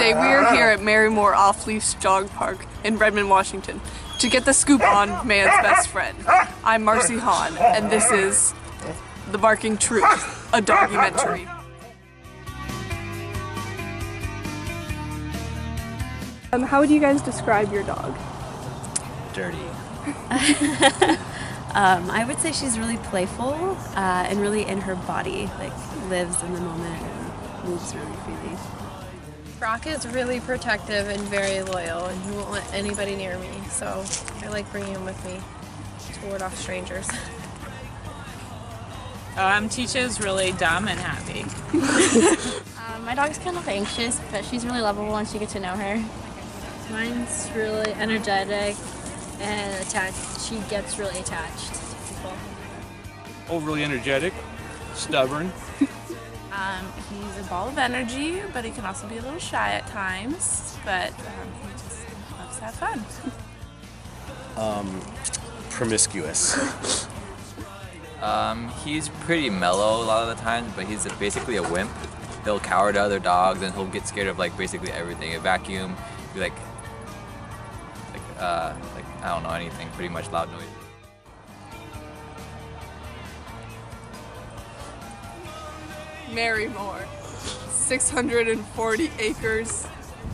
Today we are here at Marymore Off-Leash Jog Park in Redmond, Washington to get the scoop on man's best friend. I'm Marci Hahn, and this is The Barking Truth, a documentary. How would you guys describe your dog? Dirty. I would say she's really playful and really in her body, like lives in the moment and moves really freely. Brock is really protective and very loyal, and he won't let anybody near me, so I like bringing him with me to ward off strangers. Teacher's really dumb and happy. My dog's kind of anxious, but she's really lovable once you get to know her. Mine's really energetic and attached. She gets really attached to people. Overly energetic, stubborn. He's a ball of energy, but he can also be a little shy at times, but he just loves to have fun. Promiscuous. He's pretty mellow a lot of the times, but he's basically a wimp. He'll cower to other dogs and he'll get scared of like basically everything. A vacuum, be like I don't know, anything, pretty much loud noise. Marymore, 640 acres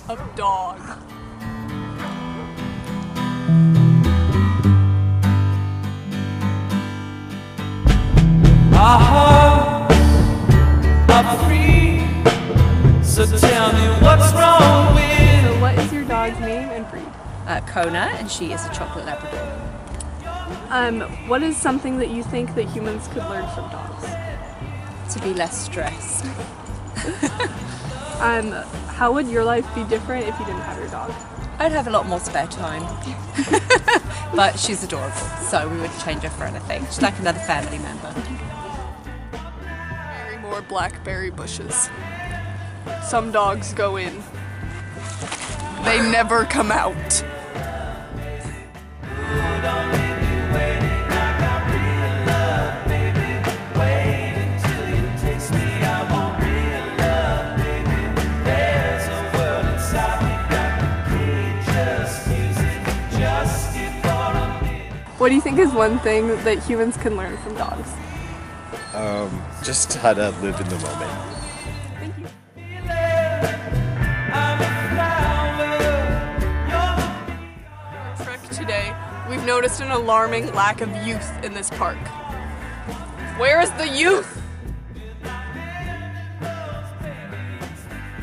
of dog. Our hearts are free, so tell me what's wrong with. So what is your dog's name and breed? Kona, and she is a chocolate Labrador. What is something that you think that humans could learn from dogs? To be less stressed. How would your life be different if you didn't have your dog? I'd have a lot more spare time. But she's adorable, so we wouldn't change her for anything. She's like another family member. Marymore blackberry bushes. Some dogs go in. They never come out. What do you think is one thing that humans can learn from dogs? Just how to live in the moment. Thank you. Our trek today, we've noticed an alarming lack of youth in this park. Where is the youth?